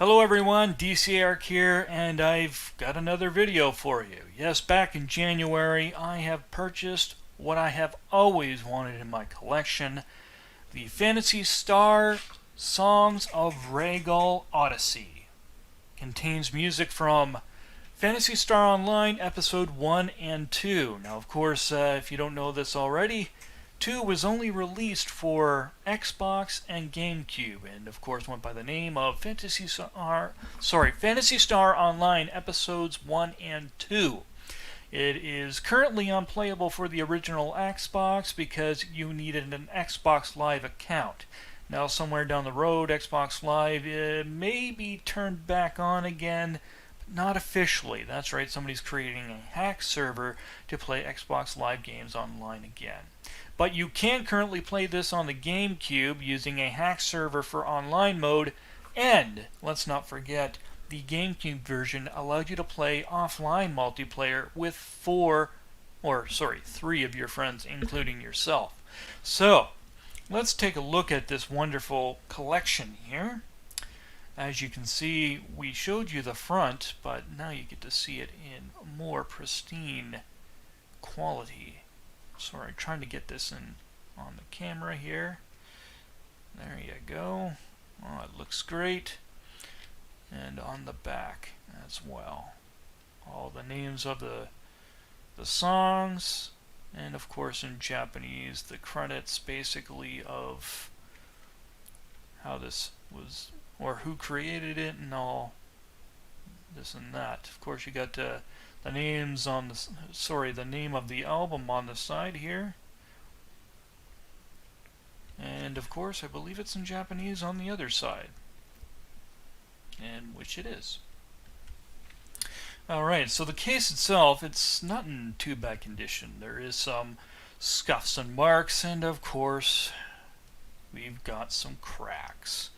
Hello everyone, DCeric here, and I've got another video for you. Yes, back in January, I have purchased what I have always wanted in my collection, the Phantasy Star Songs of Ragol Odessey. Contains music from Phantasy Star Online Episode 1 and 2. Now, of course, if you don't know this already, 2 was only released for Xbox and GameCube, and of course went by the name of Phantasy Star Online Episodes 1 and 2. It is currently unplayable for the original Xbox because you needed an Xbox Live account. Now, somewhere down the road, Xbox Live may be turned back on again, but not officially. That's right, somebody's creating a hack server to play Xbox Live games online again. But you can currently play this on the GameCube using a hack server for online mode, and let's not forget, the GameCube version allowed you to play offline multiplayer with three of your friends, including yourself. So, let's take a look at this wonderful collection here. As you can see, we showed you the front, but now you get to see it in more pristine quality. Sorry, trying to get this in on the camera here. There you go. Oh, it looks great. And on the back as well. All the names of the songs, and of course in Japanese, the credits basically of how this was, or who created it and all this and that. Of course you got the names on the name of the album on the side here, and of course I believe it's in Japanese on the other side, and which it is. Alright, so the case itself, it's not in too bad condition. There is some scuffs and marks, and of course we've got some cracks.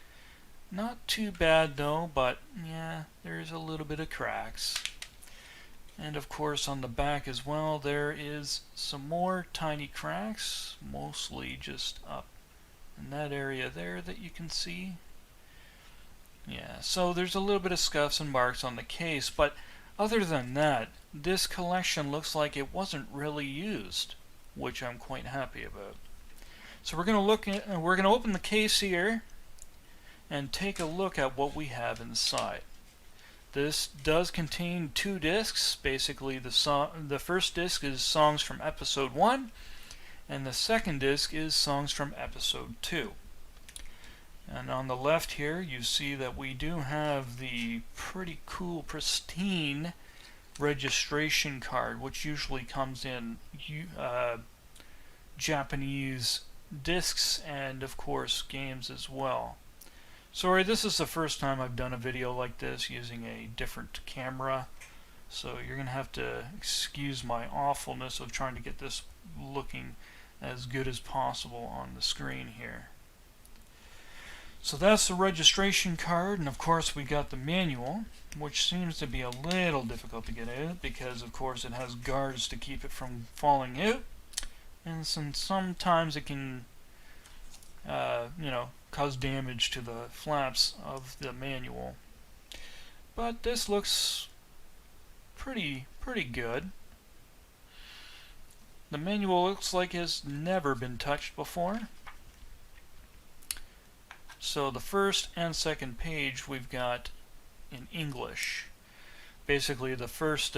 Not too bad though, but yeah, there's a little bit of cracks. And of course on the back as well there is some more tiny cracks, mostly just up in that area there that you can see. Yeah, so there's a little bit of scuffs and marks on the case, but other than that, this collection looks like it wasn't really used, which I'm quite happy about. So we're going to open the case here and take a look at what we have inside. This does contain 2 discs. Basically, the first disc is songs from Episode 1, and the second disc is songs from Episode 2. And on the left here, you see that we do have the pretty cool, pristine registration card, which usually comes in Japanese discs and, of course, games as well. Sorry, this is the first time I've done a video like this using a different camera, so you're going to have to excuse my awfulness of trying to get this looking as good as possible on the screen here. So that's the registration card, and of course we got the manual, which seems to be a little difficult to get out because of course it has guards to keep it from falling out, and sometimes it can cause damage to the flaps of the manual. But this looks pretty good. The manual looks like it's never been touched before. So the first and second page we've got in English. Basically the first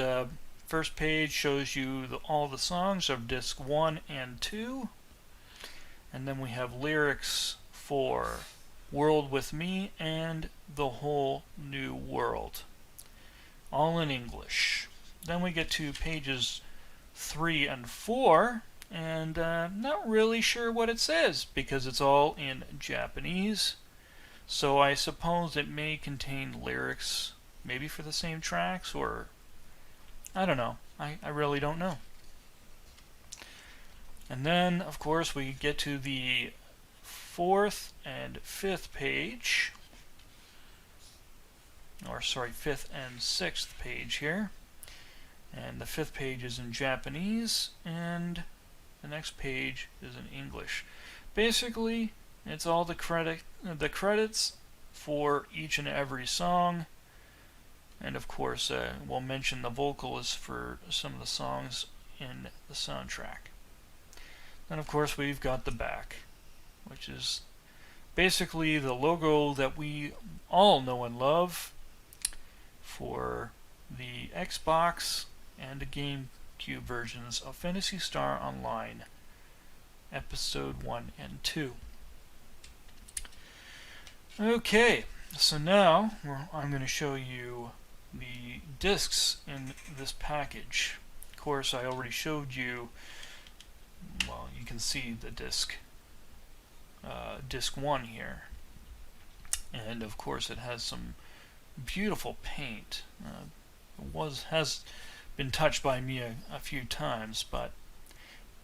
page shows you all the songs of disc 1 and 2. And then we have lyrics for World With Me and The Whole New World, all in English. Then we get to pages 3 and 4, and not really sure what it says because it's all in Japanese. So I suppose it may contain lyrics, maybe for the same tracks, or I don't know. I really don't know. And then, of course, we get to the 4th and 5th page, or sorry, 5th and 6th page here. And the 5th page is in Japanese, and the next page is in English. Basically, it's all the credits for each and every song. And of course, we'll mention the vocalists for some of the songs in the soundtrack. Then of course we've got the back, which is basically the logo that we all know and love for the Xbox and the GameCube versions of Phantasy Star Online Episode 1 and 2. Okay, so now I'm going to show you the discs in this package. Of course, I already showed you, well, you can see the disc 1 here. And of course it has some beautiful paint. Has been touched by me a few times, but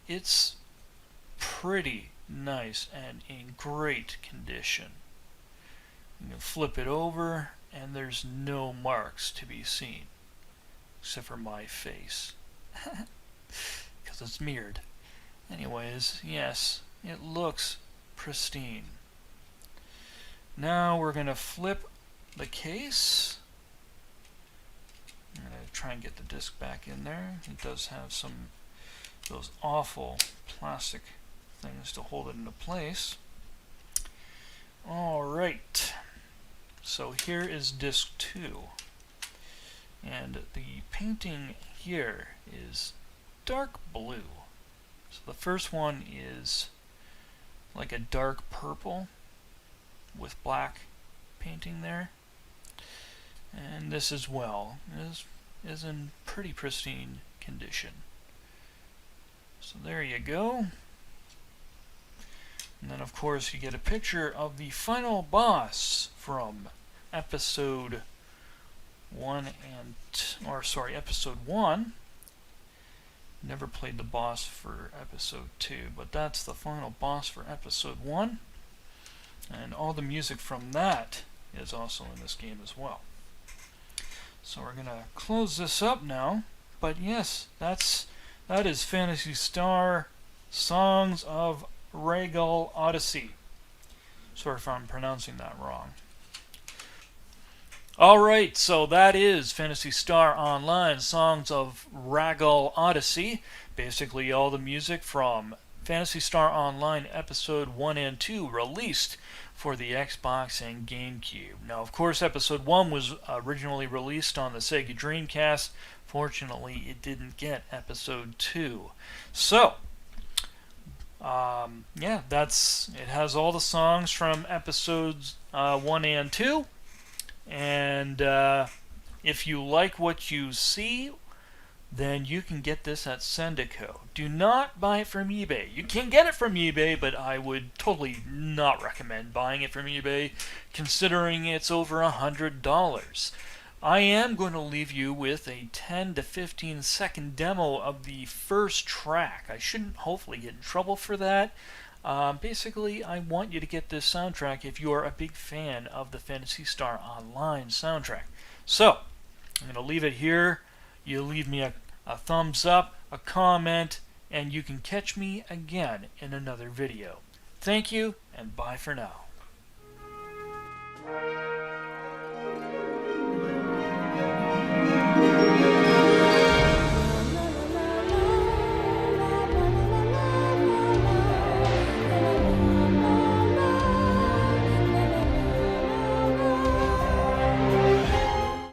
it's pretty nice and in great condition. You can flip it over and there's no marks to be seen except for my face because it's mirrored. Anyways, yes, it looks pristine. Now we're going to flip the case. I'm going to try and get the disc back in there. It does have some those awful plastic things to hold it into place. Alright, so here is disc 2, and the painting here is dark blue. So the first one is like a dark purple with black painting there, and this as well is in pretty pristine condition. So there you go. And then of course you get a picture of the final boss from episode 1 episode 1. Never played the boss for episode 2, but that's the final boss for episode 1. And all the music from that is also in this game as well. So we're gonna close this up now. But yes, that is Phantasy Star Songs of Ragol Odessey. Sorry if I'm pronouncing that wrong. Alright, so that is Phantasy Star Online Songs of Ragol Odessey. Basically all the music from Phantasy Star Online Episode 1 and 2 released for the Xbox and GameCube. Now, of course, Episode 1 was originally released on the Sega Dreamcast. Fortunately, it didn't get Episode 2. So, yeah, it has all the songs from Episodes 1 and 2. And if you like what you see, then you can get this at Sendico. Do not buy it from eBay. You can get it from eBay, but I would totally not recommend buying it from eBay, considering it's over $100. I am going to leave you with a 10 to 15 second demo of the first track. I shouldn't hopefully get in trouble for that. Basically, I want you to get this soundtrack if you are a big fan of the Phantasy Star Online soundtrack. So, I'm going to leave it here. You leave me a thumbs up, a comment, and you can catch me again in another video. Thank you, and bye for now.